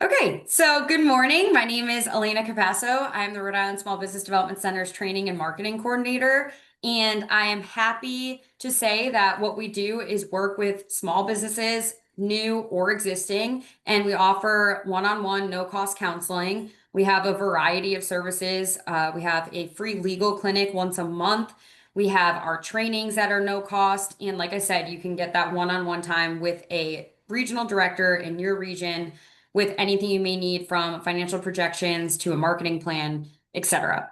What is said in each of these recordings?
Okay, so good morning. My name is Elena Capasso. I'm the Rhode Island Small Business Development Center's Training and Marketing Coordinator. And I am happy to say that what we do is work with small businesses, new or existing, and we offer one-on-one, no-cost counseling. We have a variety of services. We have a free legal clinic once a month. We have our trainings that are no cost. And like I said, you can get that one-on-one time with a regional director in your region with anything you may need from financial projections to a marketing plan, etc.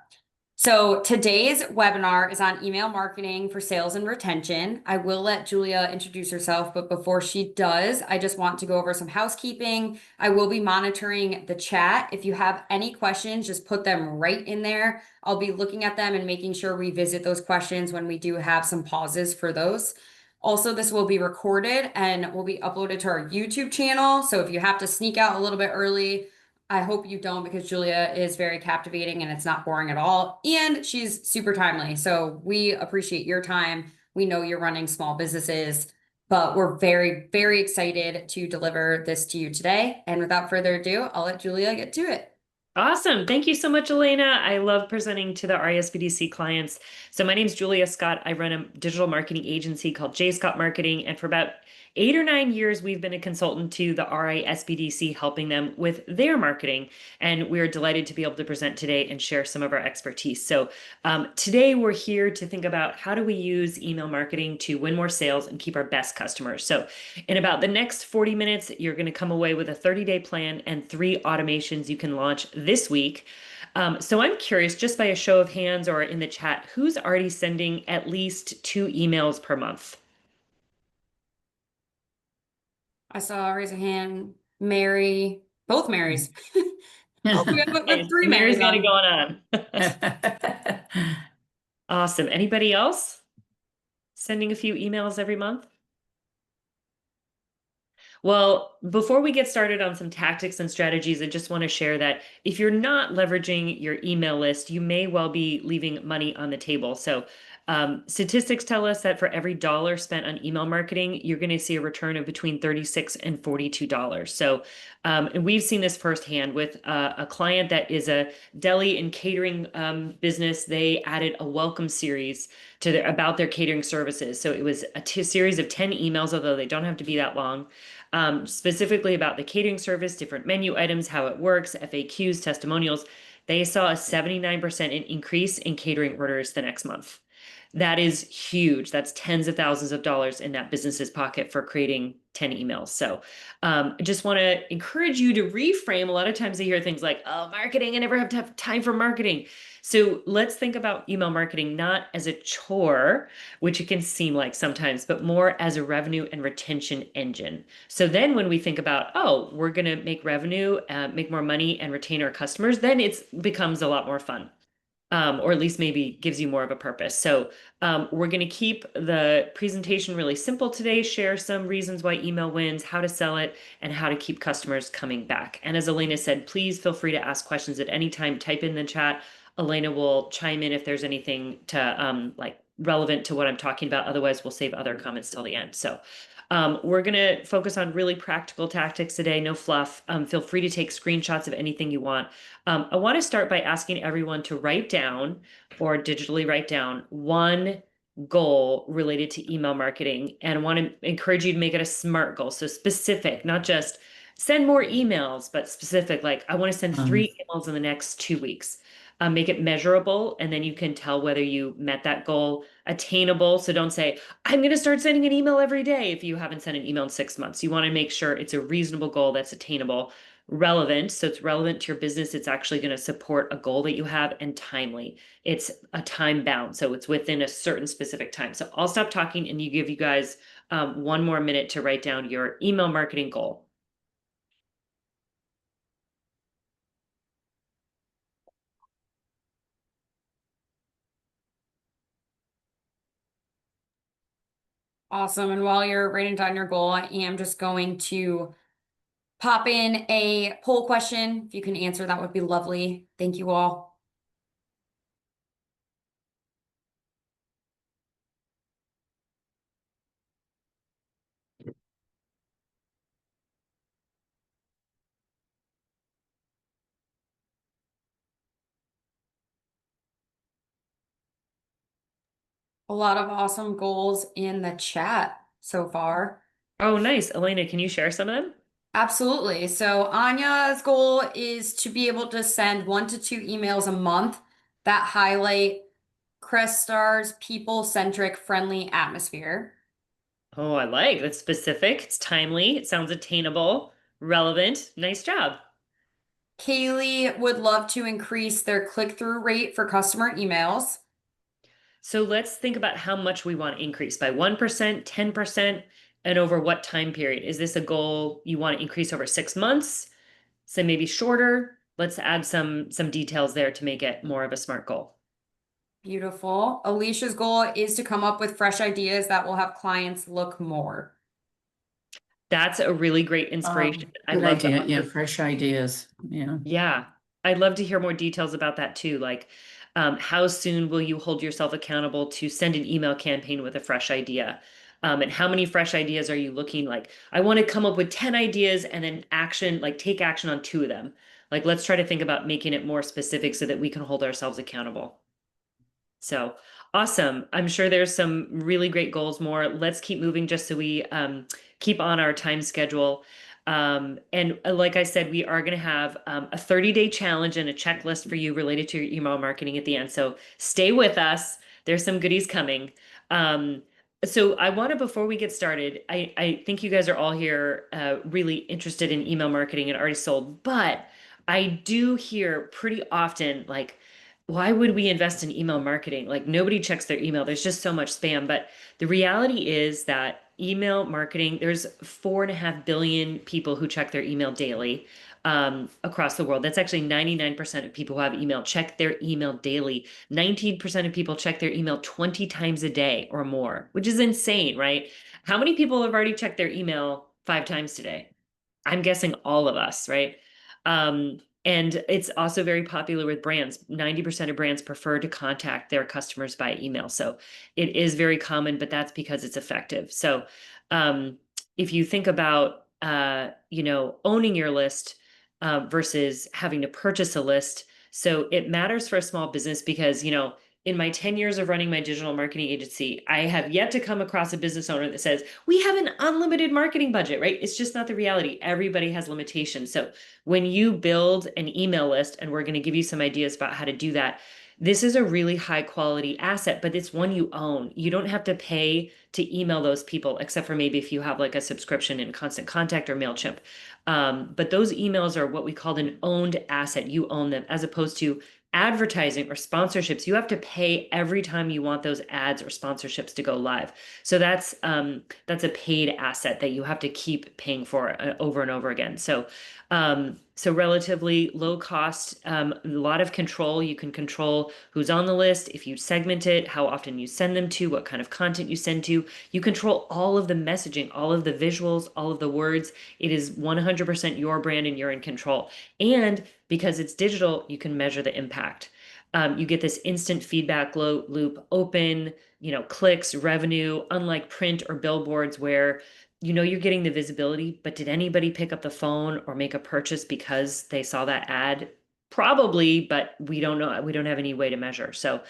So today's webinar is on email marketing for sales and retention. I will let Julia introduce herself, but before she does, I just want to go over some housekeeping. I will be monitoring the chat. If you have any questions, just put them right in there. I'll be looking at them and making sure we visit those questions when we do have some pauses for those. Also, this will be recorded and will be uploaded to our YouTube channel. So if you have to sneak out a little bit early, I hope you don't because Julia is very captivating and it's not boring at all. And she's super timely. So we appreciate your time. We know you're running small businesses, but we're very, very excited to deliver this to you today. And without further ado, I'll let Julia get to it. Awesome. Thank you so much, Elena. I love presenting to the RISBDC clients. So my name is Julia Scott. I run a digital marketing agency called J Scott Marketing. And for about 8 or 9 years, we've been a consultant to the RISBDC, helping them with their marketing. And we're delighted to be able to present today and share some of our expertise. So today we're here to think about how do we use email marketing to win more sales and keep our best customers. So in about the next 40 minutes, you're going to come away with a 30-day plan and 3 automations you can launch this week. So I'm curious, just by a show of hands or in the chat, who's already sending at least 2 emails per month? I saw raise a hand, Mary, both Marys. Oh, we have Okay, three Mary's Marys got it on. going on. Awesome. Anybody else sending a few emails every month? Well, before we get started on some tactics and strategies, I just want to share that if you're not leveraging your email list, you may well be leaving money on the table. So, statistics tell us that for every dollar spent on email marketing, you're going to see a return of between $36 and $42. So, and we've seen this firsthand with a client that is a deli and catering business. They added a welcome series to about their catering services. So it was a series of 10 emails, although they don't have to be that long, specifically about the catering service, different menu items, how it works, FAQs, testimonials. They saw a 79% increase in catering orders the next month. That is huge. That's tens of thousands of dollars in that business's pocket for creating 10 emails. So I just want to encourage you to reframe. A lot of times I hear things like, oh, marketing, I never have to have time for marketing. So let's think about email marketing not as a chore, which it can seem like sometimes, but more as a revenue and retention engine. So then when we think about, oh, we're going to make revenue, make more money and retain our customers, then it becomes a lot more fun. Or at least maybe gives you more of a purpose. So we're going to keep the presentation really simple today, share some reasons why email wins, how to sell it, and how to keep customers coming back. And as Elena said, please feel free to ask questions at any time. Type in the chat. Elena will chime in if there's anything to like relevant to what I'm talking about. Otherwise, we'll save other comments till the end. So we're going to focus on really practical tactics today, no fluff. Feel free to take screenshots of anything you want. I want to start by asking everyone to write down or digitally write down one goal related to email marketing. And I want to encourage you to make it a SMART goal. So specific, not just send more emails, but specific, like I want to send Um, 3 emails in the next 2 weeks. Make it measurable, and then you can tell whether you met that goal. Attainable. So don't say, I'm going to start sending an email every day if you haven't sent an email in 6 months. You want to make sure it's a reasonable goal that's attainable. Relevant. So it's relevant to your business. It's actually going to support a goal that you have, and timely. It's a time bound. So it's within a certain specific time. So I'll stop talking and give you guys 1 more minute to write down your email marketing goal. Awesome. And while you're writing down your goal, I am just going to pop in a poll question. If you can answer, that would be lovely. Thank you all. A lot of awesome goals in the chat so far. Oh, nice. Elena, can you share some of them? Absolutely. So Anya's goal is to be able to send 1 to 2 emails a month that highlight Crestar's people-centric friendly atmosphere. Oh, I like that's specific. It's timely. It sounds attainable, relevant. Nice job. Kaylee would love to increase their click-through rate for customer emails. So let's think about how much we want to increase by 1%, 10%, and over what time period. Is this a goal you want to increase over 6 months? So maybe shorter. Let's add some details there to make it more of a SMART goal. Beautiful. Alicia's goal is to come up with fresh ideas that will have clients look more. That's a really great inspiration. I Good love the idea. Yeah, fresh ideas. Yeah. Yeah, I'd love to hear more details about that too. Like, how soon will you hold yourself accountable to send an email campaign with a fresh idea? And how many fresh ideas are you looking like? I want to come up with 10 ideas and then action, like take action on 2 of them. Like, let's try to think about making it more specific so that we can hold ourselves accountable. So awesome. I'm sure there's some really great goals more. Let's keep moving just so we keep on our time schedule. And like I said, we are going to have a 30-day challenge and a checklist for you related to your email marketing at the end. So stay with us. There's some goodies coming. So I want to, before we get started, I think you guys are all here really interested in email marketing and already sold, but I do hear pretty often like, why would we invest in email marketing? Like nobody checks their email. There's just so much spam. But the reality is that email marketing, there's 4.5 billion people who check their email daily across the world. That's actually 99% of people who have email check their email daily. 19% of people check their email 20 times a day or more, which is insane, right? How many people have already checked their email 5 times today? I'm guessing all of us, right? And it's also very popular with brands. 90% of brands prefer to contact their customers by email. So it is very common, but that's because it's effective. So if you think about owning your list versus having to purchase a list, so it matters for a small business because, in my 10 years of running my digital marketing agency, I have yet to come across a business owner that says, we have an unlimited marketing budget, right? It's just not the reality. Everybody has limitations. So when you build an email list, and we're going to give you some ideas about how to do that, this is a really high quality asset, but it's one you own. You don't have to pay to email those people, except for maybe if you have like a subscription in Constant Contact or MailChimp. But those emails are what we call an owned asset. You own them, as opposed to advertising or sponsorships. You have to pay every time you want those ads or sponsorships to go live. So that's a paid asset that you have to keep paying for over and over again. So relatively low cost, a lot of control. You can control who's on the list, if you segment it, how often you send them to, what kind of content you send to. You control all of the messaging, all of the visuals, all of the words. It is 100% your brand and you're in control. And because it's digital, you can measure the impact. You get this instant feedback loop, open, clicks, revenue, unlike print or billboards where you're getting the visibility, but did anybody pick up the phone or make a purchase because they saw that ad? Probably, but we don't know. We don't have any way to measure. So,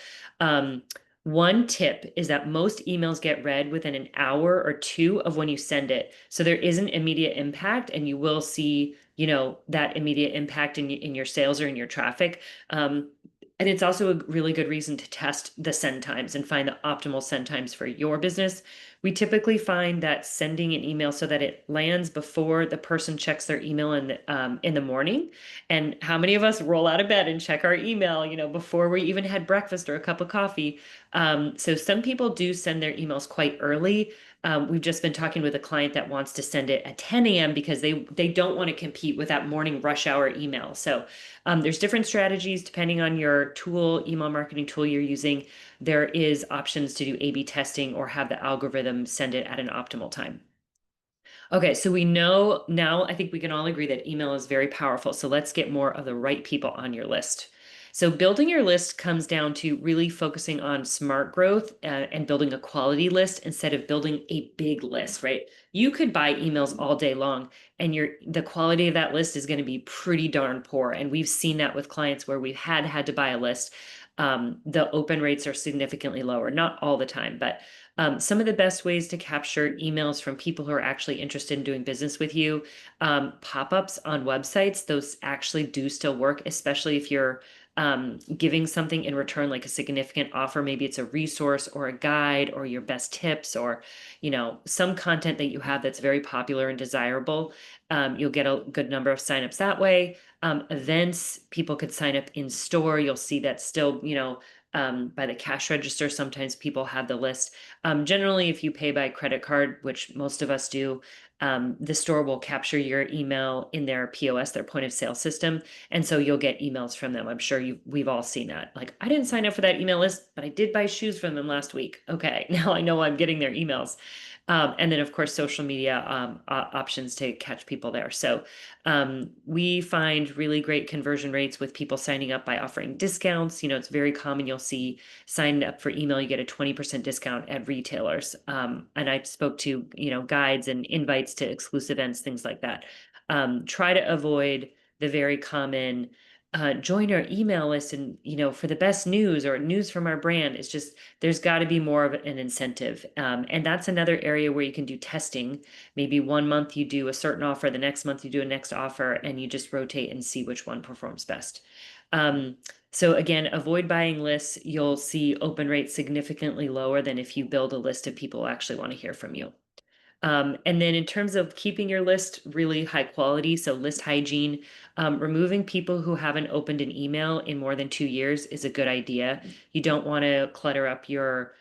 one tip is that most emails get read within an hour or 2 of when you send it. So there is an immediate impact, and you will see, that immediate impact in your sales or in your traffic. And it's also a really good reason to test the send times and find the optimal send times for your business. We typically find that sending an email so that it lands before the person checks their email in the morning. And how many of us roll out of bed and check our email, before we even had breakfast or a cup of coffee? So some people do send their emails quite early. We've just been talking with a client that wants to send it at 10 a.m. because they don't want to compete with that morning rush hour email. So there's different strategies depending on your tool, email marketing tool you're using. There is options to do A/B testing or have the algorithm send it at an optimal time. Okay, so we know now, I think we can all agree that email is very powerful. So let's get more of the right people on your list. So building your list comes down to really focusing on smart growth and building a quality list instead of building a big list, right? You could buy emails all day long and the quality of that list is going to be pretty darn poor. And we've seen that with clients where we've had to buy a list. the open rates are significantly lower, not all the time, but some of the best ways to capture emails from people who are actually interested in doing business with you, pop-ups on websites, those actually do still work, especially if you're giving something in return, like a significant offer. Maybe it's a resource or a guide or your best tips or, some content that you have that's very popular and desirable. You'll get a good number of signups that way. Events, people could sign up in store. You'll see that still, by the cash register, sometimes people have the list. Generally, if you pay by credit card, which most of us do, the store will capture your email in their POS, their point of sale system. And so you'll get emails from them. I'm sure we've all seen that. Like, I didn't sign up for that email list, but I did buy shoes from them last week. Okay, now I know I'm getting their emails. And then, of course, social media options to catch people there. So we find really great conversion rates with people signing up by offering discounts. It's very common. You'll see sign up for email, you get a 20% discount at retailers. And I spoke to, guides and invites to exclusive events, things like that. Try to avoid the very common join our email list and, for the best news or news from our brand. It's just, there's got to be more of an incentive. And that's another area where you can do testing. Maybe one month you do a certain offer, the next month you do a next offer, and you just rotate and see which one performs best. So again, avoid buying lists. You'll see open rates significantly lower than if you build a list of people who actually want to hear from you. And then in terms of keeping your list really high quality, so list hygiene, removing people who haven't opened an email in more than 2 years is a good idea. You don't want to clutter up your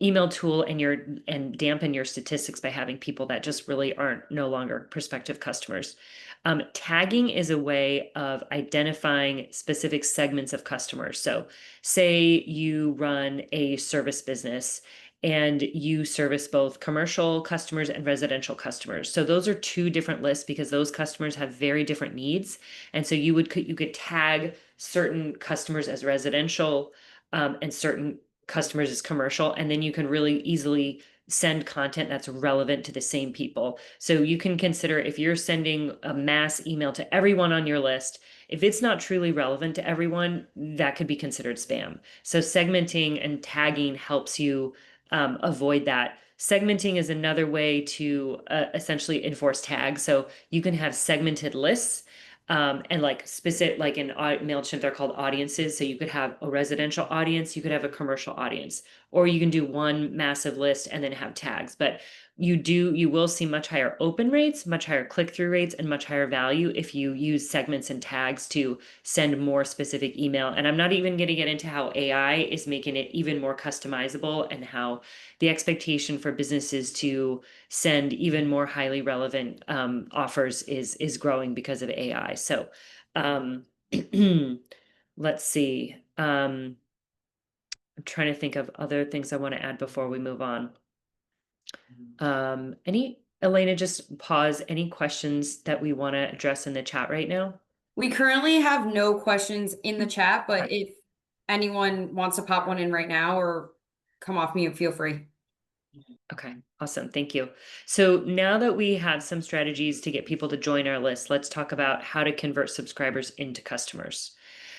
email tool and dampen your statistics by having people that just really aren't no longer prospective customers. Tagging is a way of identifying specific segments of customers. So say you run a service business and you service both commercial customers and residential customers. So those are two different lists because those customers have very different needs. And so you could tag certain customers as residential and certain customers as commercial, and then you can really easily send content that's relevant to the same people. So you can consider if you're sending a mass email to everyone on your list, if it's not truly relevant to everyone, that could be considered spam. So segmenting and tagging helps you avoid that. Segmenting is another way to essentially enforce tags. So you can have segmented lists and like specific, like in MailChimp, they're called audiences. So you could have a residential audience, you could have a commercial audience, or you can do one massive list and then have tags. But you will see much higher open rates, much higher click-through rates, and much higher value if you use segments and tags to send more specific email. And I'm not even going to get into how AI is making it even more customizable and how the expectation for businesses to send even more highly relevant offers is growing because of AI. So let's see. I'm trying to think of other things I want to add before we move on. Elena, just pause. Any questions that we want to address in the chat right now? We currently have no questions in the chat, but if anyone wants to pop one in right now or come off mute, feel free. Okay, awesome. Thank you. So now that we have some strategies to get people to join our list, let's talk about how to convert subscribers into customers.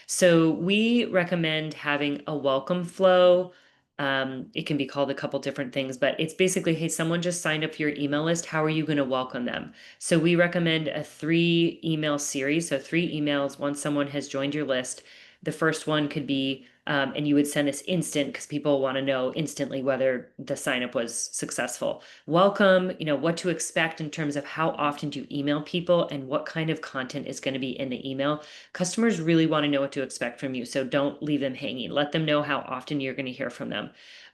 So we recommend having a welcome flow. It can be called a couple different things, but it's basically, hey, someone just signed up for your email list. How are you going to welcome them? So we recommend a 3 email series. So 3 emails once someone has joined your list. The first one could be, and you would send this instant because people want to know instantly whether the sign up was successful. Welcome, what to expect in terms of how often do you email people and what kind of content is going to be in the email. Customers really want to know what to expect from you. So don't leave them hanging. Let them know how often you're going to hear from them.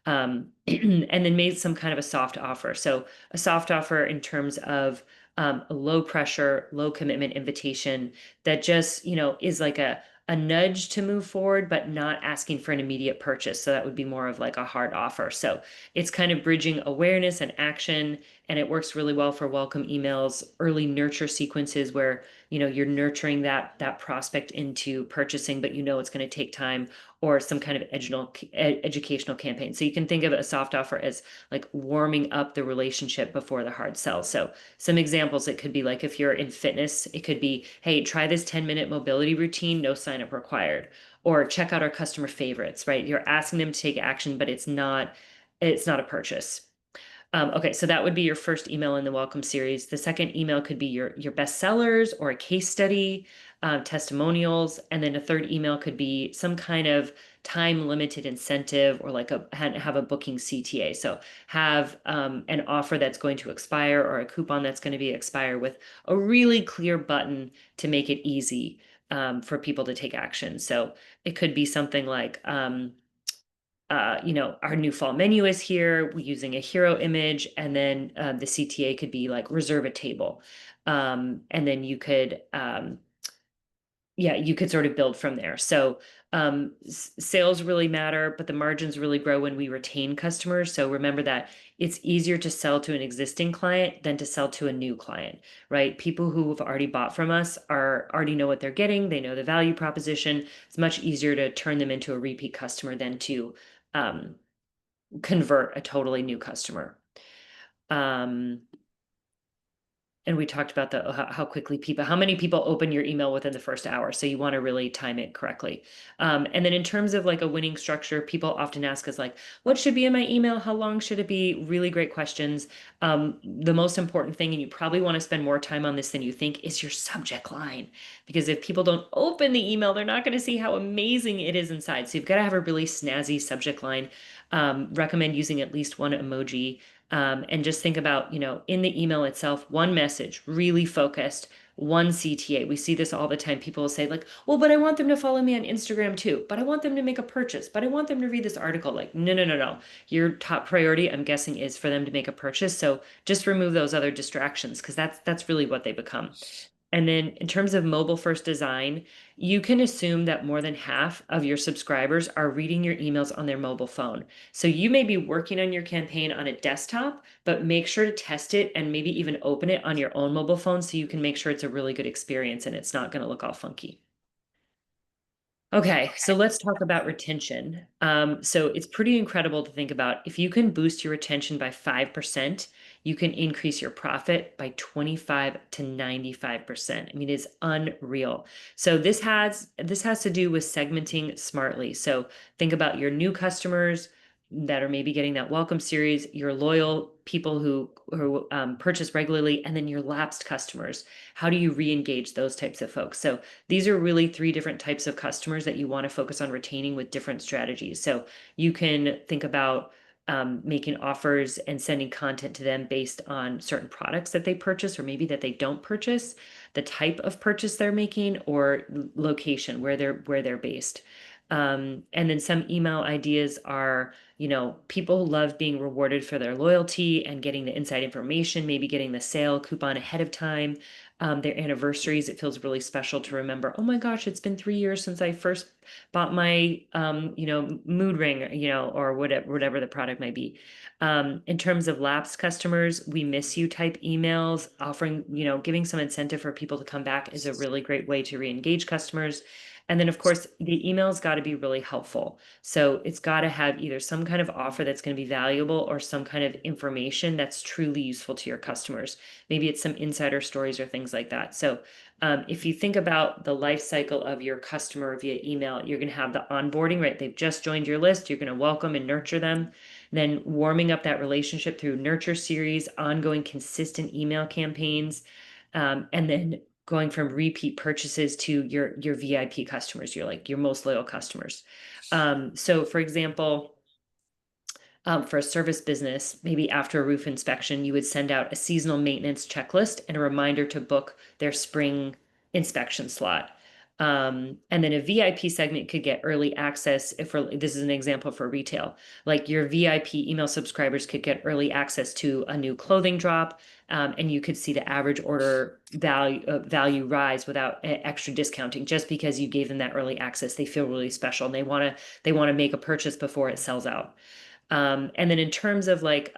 And then make some kind of a soft offer. So a soft offer in terms of a low pressure, low commitment invitation that just, is like a nudge to move forward, but not asking for an immediate purchase. So that would be more of like a hard offer. So it's kind of bridging awareness and action, and it works really well for welcome emails, early nurture sequences where you're nurturing that prospect into purchasing, but it's going to take time, or some kind of educational campaign. So you can think of a soft offer as like warming up the relationship before the hard sell. So some examples, it could be like, if you're in fitness, it could be, hey, try this 10-minute mobility routine, no sign up required. Or check out our customer favorites, right? You're asking them to take action, but it's not a purchase. Okay, so that would be your first email in the welcome series. The second email could be your best sellers or a case study, testimonials, and then a third email could be some kind of time limited incentive, or like have a booking CTA. So have an offer that's going to expire, or a coupon that's going to be expire, with a really clear button to make it easy for people to take action. So it could be something like, our new fall menu is here. We're using a hero image, and then the CTA could be like, reserve a table. And then you could sort of build from there. So sales really matter, but the margins really grow when we retain customers. So remember that it's easier to sell to an existing client than to sell to a new client, right? People who have already bought from us already know what they're getting. They know the value proposition. It's much easier to turn them into a repeat customer than to convert a totally new customer. And we talked about how quickly how many people open your email within the first hour. So you want to really time it correctly. And then in terms of like a winning structure, people often ask us like, what should be in my email? How long should it be? Really great questions. The most important thing, and you probably want to spend more time on this than you think, is your subject line. Because if people don't open the email, they're not going to see how amazing it is inside. So you've got to have a really snazzy subject line. Recommend using at least one emoji. And just think about, in the email itself, one message, really focused, one CTA. We see this all the time. People will say like, well, but I want them to follow me on Instagram too, but I want them to make a purchase, but I want them to read this article. Like, no, no, no, no. Your top priority, I'm guessing, is for them to make a purchase. So just remove those other distractions, because that's really what they become. And then in terms of mobile first design, you can assume that more than half of your subscribers are reading your emails on their mobile phone. So you may be working on your campaign on a desktop, but make sure to test it and maybe even open it on your own mobile phone, so you can make sure it's a really good experience and it's not going to look all funky. Okay, so let's talk about retention. So it's pretty incredible to think about. If you can boost your retention by 5%, you can increase your profit by 25 to 95%. I mean, it's unreal. So this has to do with segmenting smartly. So think about your new customers that are maybe getting that welcome series, your loyal people who purchase regularly, and then your lapsed customers. How do you re-engage those types of folks? So these are really 3 different types of customers that you want to focus on retaining with different strategies. So you can think about making offers and sending content to them based on certain products that they purchase, or maybe that they don't purchase, the type of purchase they're making, or location where they're based. And then some email ideas are, people love being rewarded for their loyalty and getting the inside information, maybe getting the sale coupon ahead of time. Their anniversaries, it feels really special to remember, oh my gosh, it's been 3 years since I first bought my, mood ring, or whatever the product might be. In terms of lapsed customers, we miss you type emails, offering, giving some incentive for people to come back is a really great way to re-engage customers. And then, of course, the email's got to be really helpful. So it's got to have either some kind of offer that's going to be valuable, or some kind of information that's truly useful to your customers. Maybe it's some insider stories or things like that. So if you think about the life cycle of your customer via email, you're going to have the onboarding, right? They've just joined your list. You're going to welcome and nurture them. Then warming up that relationship through nurture series, ongoing consistent email campaigns, and then going from repeat purchases to your VIP customers, your most loyal customers. So for example, for a service business, maybe after a roof inspection, you would send out a seasonal maintenance checklist and a reminder to book their spring inspection slot. And then a VIP segment could get early access. This is an example for retail, like your VIP email subscribers could get early access to a new clothing drop, and you could see the average order value rise without extra discounting, just because you gave them that early access. They feel really special, and they want to make a purchase before it sells out. And then in terms of like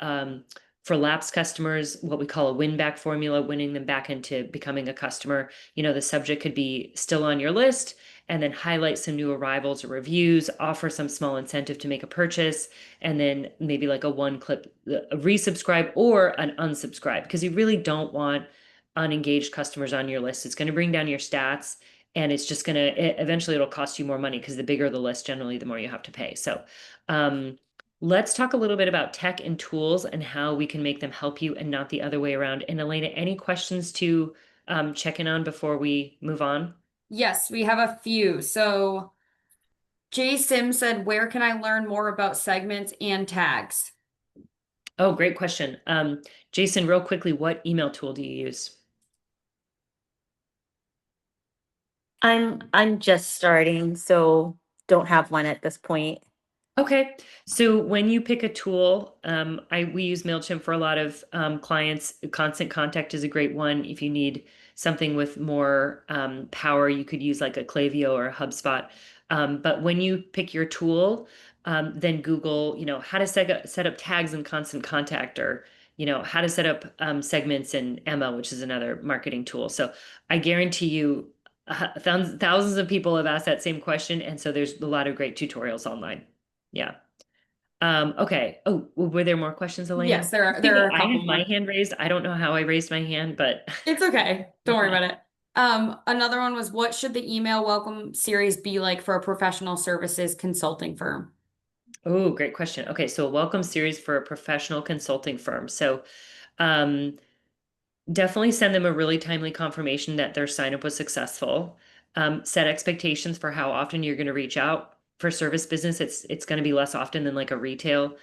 For lapsed customers, what we call a win back formula, winning them back into becoming a customer. The subject could be still on your list, and then highlight some new arrivals or reviews, offer some small incentive to make a purchase, and then maybe like a one click a resubscribe or an unsubscribe, because you really don't want unengaged customers on your list. It's going to bring down your stats, and it's just going to eventually it'll cost you more money, because the bigger the list, generally the more you have to pay. So let's talk a little bit about tech and tools and how we can make them help you and not the other way around. And Elena, any questions to check in on before we move on? Yes, we have a few. So Jay Sim said, where can I learn more about segments and tags? Oh, great question. Jason, real quickly, what email tool do you use? I'm just starting, so don't have one at this point. Okay, so when you pick a tool, we use MailChimp for a lot of clients. Constant Contact is a great one. If you need something with more power, you could use like a Klaviyo or a HubSpot. But when you pick your tool, then Google, how to set up tags in Constant Contact, or how to set up segments in Emma, which is another marketing tool. So I guarantee you, thousands of people have asked that same question, and so there's a lot of great tutorials online. Yeah. Okay. Oh, were there more questions, Elena? Yes, there I are think a I couple have my more. hand raised. I don't know how I raised my hand, but It's okay. Don't worry about it. Another one was, what should the email welcome series be like for a professional services consulting firm? oh, great question. Okay, so a welcome series for a professional consulting firm. So, um, definitely send them a really timely confirmation that their sign up was successful. Set expectations for how often you're going to reach out. For service business, it's going to be less often than like a retail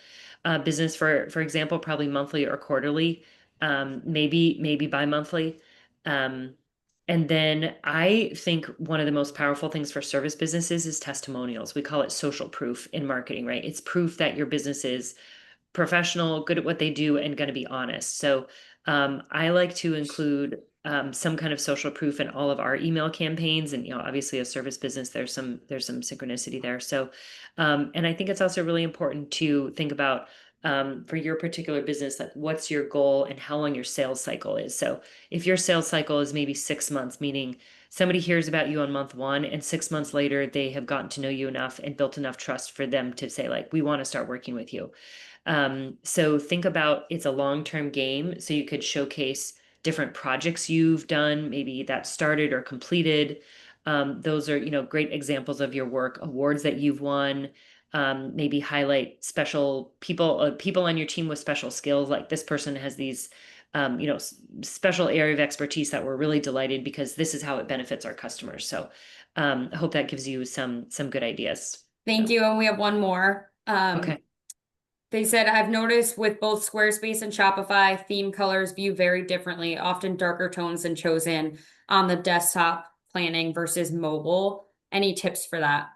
business. For example, probably monthly or quarterly, maybe bi-monthly. Um, and then I think one of the most powerful things for service businesses is testimonials. We call it social proof in marketing, right? It's proof that your business is professional, good at what they do, and going to be honest. So I like to include some kind of social proof in all of our email campaigns, and obviously a service business, there's some synchronicity there. So, and I think it's also really important to think about for your particular business, like what's your goal and how long your sales cycle is. So if your sales cycle is maybe 6 months, meaning somebody hears about you on month one, and 6 months later they have gotten to know you enough and built enough trust for them to say, like, we want to start working with you. So think about, it's a long-term game. So you could showcase different projects you've done, maybe that started or completed. Those are, great examples of your work, awards that you've won. Maybe highlight special people on your team with special skills. Like, this person has these, special area of expertise that we're really delighted because this is how it benefits our customers. So, I hope that gives you some good ideas. Thank you. And we have one more. Okay. They said, I've noticed with both Squarespace and Shopify, theme colors view very differently, often darker tones than chosen on the desktop planning versus mobile. Any tips for that?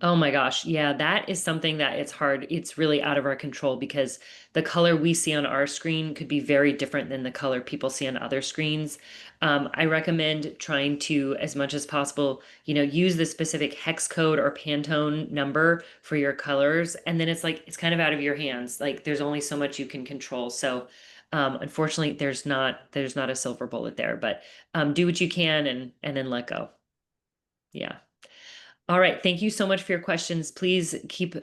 Oh my gosh. Yeah, that is something that it's hard. It's really out of our control, because the color we see on our screen could be very different than the color people see on other screens. I recommend trying to, as much as possible, use the specific hex code or Pantone number for your colors. And then it's kind of out of your hands. Like, there's only so much you can control. So, unfortunately, there's not a silver bullet there, but do what you can, and then let go. Yeah. All right. Thank you so much for your questions. Please keep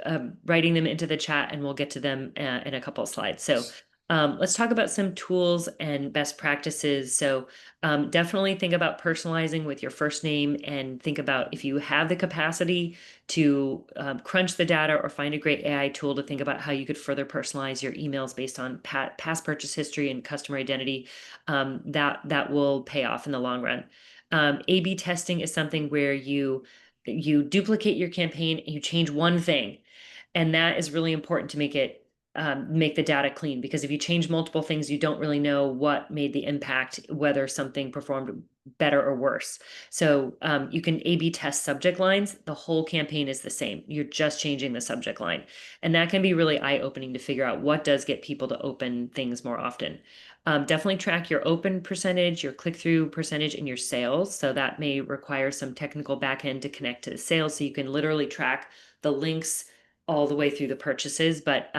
writing them into the chat, and we'll get to them in a couple of slides. So let's talk about some tools and best practices. So definitely think about personalizing with your first name, and think about, if you have the capacity to crunch the data or find a great AI tool to think about how you could further personalize your emails based on past purchase history and customer identity, that will pay off in the long run. A/B testing is something where you duplicate your campaign and you change one thing, and that is really important to make the data clean, because if you change multiple things, you don't really know what made the impact, whether something performed better or worse. So you can A/B test subject lines. The whole campaign is the same, you're just changing the subject line, and that can be really eye-opening to figure out what does get people to open things more often. Definitely track your open percentage, your click-through percentage, and your sales. So that may require some technical backend to connect to the sales, so you can literally track the links all the way through the purchases, but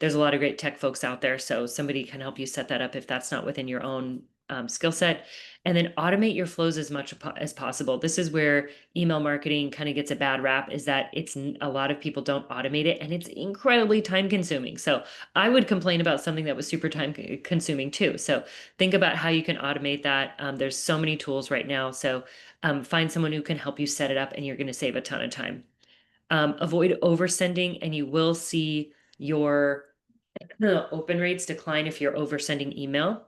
there's a lot of great tech folks out there. So somebody can help you set that up if that's not within your own skill set. And then automate your flows as much as possible. This is where email marketing kind of gets a bad rap, is that a lot of people don't automate it, and it's incredibly time consuming. So I would complain about something that was super time consuming too. So think about how you can automate that. There's so many tools right now. So find someone who can help you set it up, and you're going to save a ton of time. Avoid oversending, and you will see your open rates decline if you're oversending email.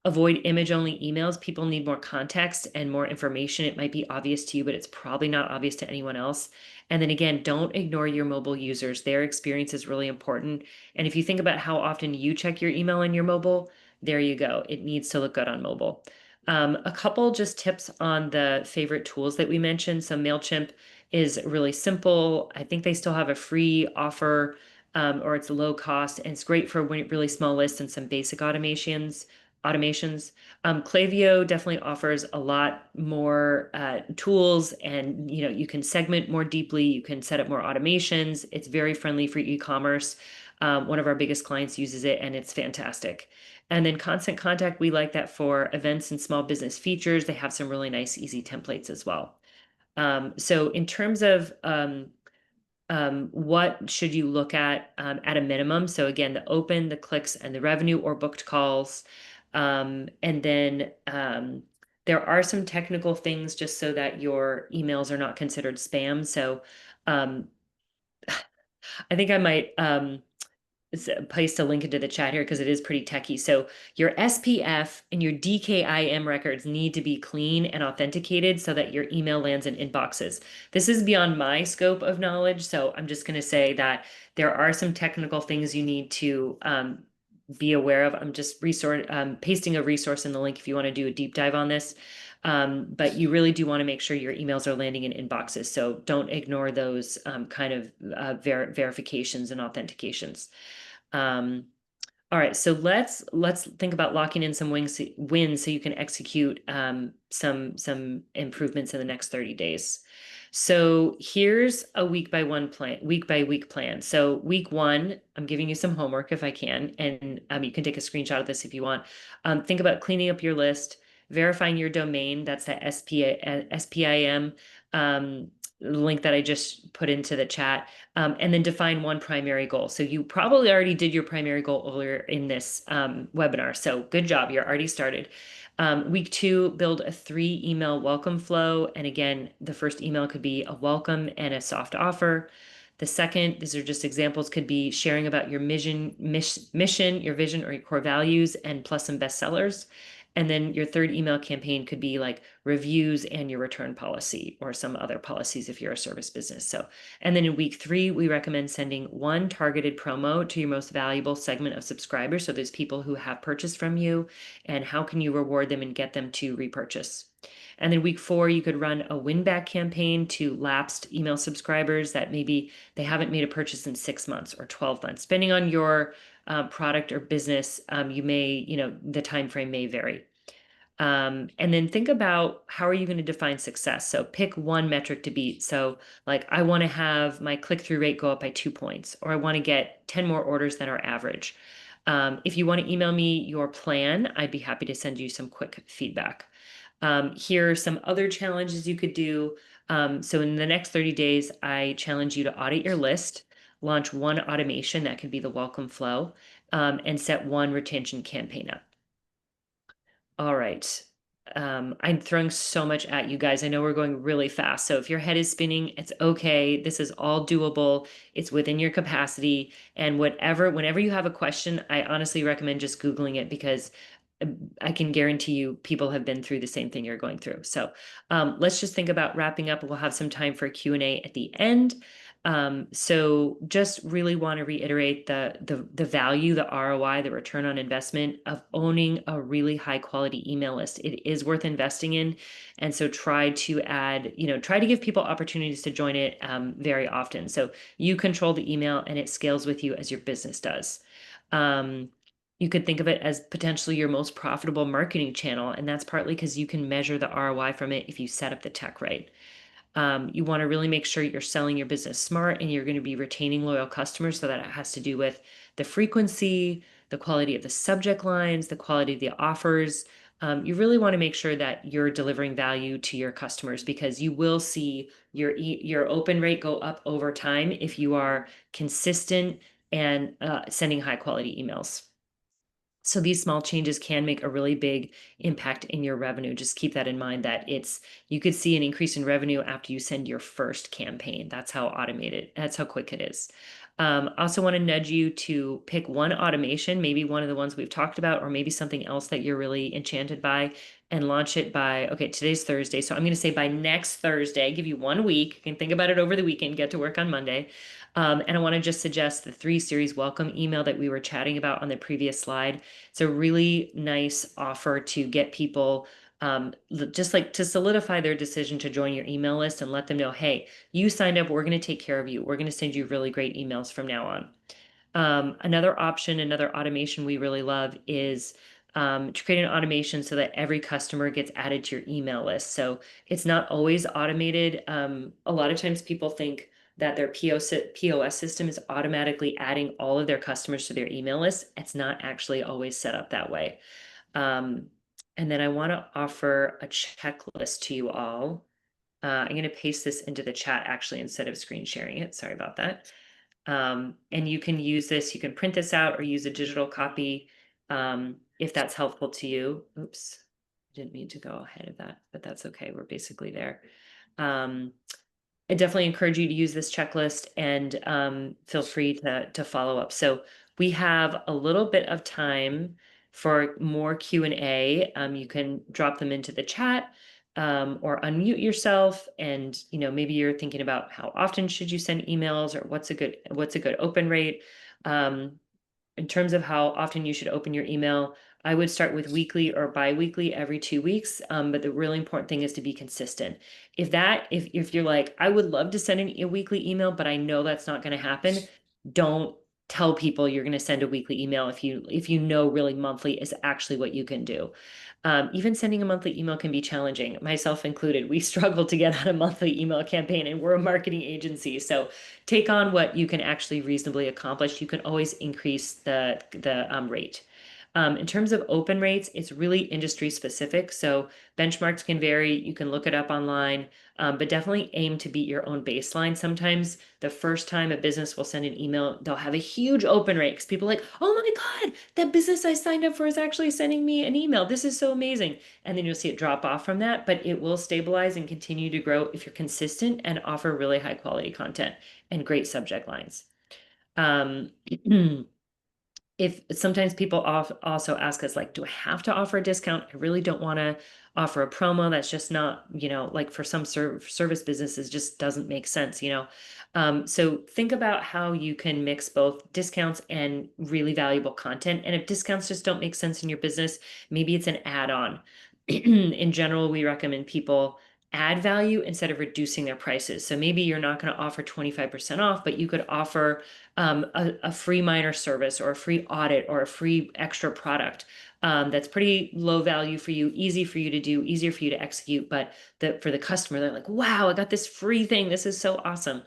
Avoid image-only emails. People need more context and more information. It might be obvious to you, but it's probably not obvious to anyone else. And then again, don't ignore your mobile users. Their experience is really important. And if you think about how often you check your email on your mobile, there you go. It needs to look good on mobile. A couple just tips on the favorite tools that we mentioned. So MailChimp is really simple. I think they still have a free offer, or it's low cost, and it's great for really small lists and some basic automations. Klaviyo definitely offers a lot more tools, and you can segment more deeply. You can set up more automations. It's very friendly for e-commerce. One of our biggest clients uses it, and it's fantastic. And then Constant Contact, we like that for events and small business features. They have some really nice, easy templates as well. So in terms of what should you look at a minimum? So again, the open, the clicks, and the revenue or booked calls. And then there are some technical things just so that your emails are not considered spam. So I think I might paste a link into the chat here because it is pretty techy. So your SPF and your DKIM records need to be clean and authenticated so that your email lands in inboxes. This is beyond my scope of knowledge, so I'm just going to say that there are some technical things you need to be aware of. I'm just pasting a resource in the link if you want to do a deep dive on this. But you really do want to make sure your emails are landing in inboxes. So don't ignore those kind of verifications and authentications. All right, so let's think about locking in some wins so you can execute some improvements in the next 30 days. So here's a week by week plan. So week 1, I'm giving you some homework if I can, and you can take a screenshot of this if you want. Think about cleaning up your list, verifying your domain. That's that SPIM link that I just put into the chat, and then define one primary goal. So you probably already did your primary goal earlier in this webinar. So good job, you're already started. Week 2, build a 3 email welcome flow. And again, the first email could be a welcome and a soft offer. The second, these are just examples, could be sharing about your mission, your vision, or your core values, and plus some bestsellers. And then your third email campaign could be like reviews and your return policy, or some other policies if you're a service business. So, and then in week 3, we recommend sending one targeted promo to your most valuable segment of subscribers. So there's people who have purchased from you, and how can you reward them and get them to repurchase? And then week 4, you could run a win back campaign to lapsed email subscribers that maybe they haven't made a purchase in 6 months or 12 months, depending on your product or business. You may, the time frame may vary. And then think about, how are you going to define success? So pick one metric to beat. So like, I want to have my click-through rate go up by 2 points, or I want to get 10 more orders than our average. If you want to email me your plan, I'd be happy to send you some quick feedback. Here are some other challenges you could do. So in the next 30 days, I challenge you to audit your list, launch one automation, that could be the welcome flow, and set one retention campaign up. All right. I'm throwing so much at you guys. I know we're going really fast. So if your head is spinning, it's okay. This is all doable. It's within your capacity. And whenever you have a question, I honestly recommend just Googling it, because I can guarantee you people have been through the same thing you're going through. So let's just think about wrapping up. We'll have some time for Q&A at the end. So just really want to reiterate the value, the ROI, the return on investment of owning a really high quality email list. It is worth investing in. And so try to give people opportunities to join it very often. So you control the email, and it scales with you as your business does. You could think of it as potentially your most profitable marketing channel. And that's partly because you can measure the ROI from it if you set up the tech right. You want to really make sure you're selling your business smart and you're going to be retaining loyal customers. So that it has to do with the frequency, the quality of the subject lines, the quality of the offers. You really want to make sure that you're delivering value to your customers, because you will see your open rate go up over time if you are consistent and sending high quality emails. So these small changes can make a really big impact in your revenue. Just keep that in mind, that you could see an increase in revenue after you send your first campaign. That's how automated, that's how quick it is. Also want to nudge you to pick one automation, maybe one of the ones we've talked about, or maybe something else that you're really enchanted by, and launch it by, okay, today's Thursday. So I'm going to say by next Thursday, give you 1 week. You can think about it over the weekend, get to work on Monday. And I want to just suggest the 3-series welcome email that we were chatting about on the previous slide. It's a really nice offer to get people just like to solidify their decision to join your email list and let them know, hey, you signed up, we're going to take care of you. We're going to send you really great emails from now on. Another option, another automation we really love is to create an automation so that every customer gets added to your email list. So it's not always automated. A lot of times people think that their POS system is automatically adding all of their customers to their email list. It's not actually always set up that way. And then I want to offer a checklist to you all. I'm going to paste this into the chat actually instead of screen sharing it. Sorry about that. And you can use this, you can print this out or use a digital copy if that's helpful to you. Oops, didn't mean to go ahead of that, but that's okay. We're basically there. I definitely encourage you to use this checklist, and feel free to follow up. So we have a little bit of time for more Q&A. You can drop them into the chat or unmute yourself, and maybe you're thinking about how often should you send emails, or what's a good open rate. In terms of how often you should open your email, I would start with weekly or bi-weekly every 2 weeks. But the really important thing is to be consistent. If you're like, I would love to send a weekly email, but I know that's not going to happen, don't tell people you're going to send a weekly email if you know really monthly is actually what you can do. Even sending a monthly email can be challenging, myself included. We struggle to get on a monthly email campaign, and we're a marketing agency. So take on what you can actually reasonably accomplish. You can always increase the rate. In terms of open rates, it's really industry specific. So benchmarks can vary. You can look it up online, but definitely aim to beat your own baseline. Sometimes the first time a business will send an email, they'll have a huge open rate because people are like, oh my God, that business I signed up for is actually sending me an email. This is so amazing. And then you'll see it drop off from that, but it will stabilize and continue to grow if you're consistent and offer really high quality content and great subject lines. If sometimes people also ask us, like, do I have to offer a discount? I really don't want to offer a promo. That's just not, like for some service businesses, just doesn't make sense, So think about how you can mix both discounts and really valuable content. And if discounts just don't make sense in your business, maybe it's an add-on. In general, we recommend people add value instead of reducing their prices. So maybe you're not going to offer 25% off, but you could offer a free minor service or a free audit or a free extra product that's pretty low value for you, easy for you to do, easier for you to execute. But for the customer, they're like, wow, I got this free thing. This is so awesome.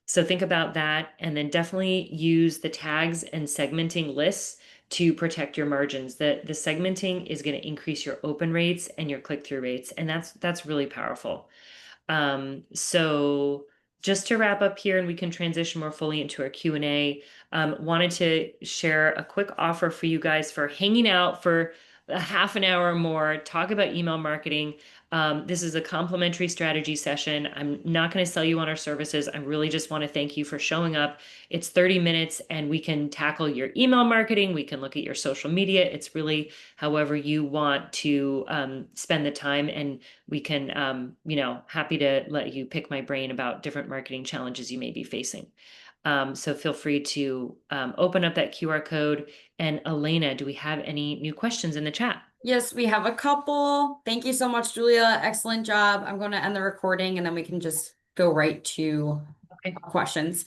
So think about that, and then definitely use the tags and segmenting lists to protect your margins. The segmenting is going to increase your open rates and your click-through rates, and that's really powerful. So just to wrap up here, and we can transition more fully into our Q&A, wanted to share a quick offer for you guys for hanging out for a half an hour or more, talk about email marketing. This is a complimentary strategy session. I'm not going to sell you on our services. I really just want to thank you for showing up. It's 30 minutes and we can tackle your email marketing. We can look at your social media. It's really however you want to spend the time, and we can, happy to let you pick my brain about different marketing challenges you may be facing. So feel free to open up that QR code. And Elena, do we have any new questions in the chat? Yes, we have a couple. Thank you so much, Julia. Excellent job. I'm going to end the recording and then we can just go right to questions.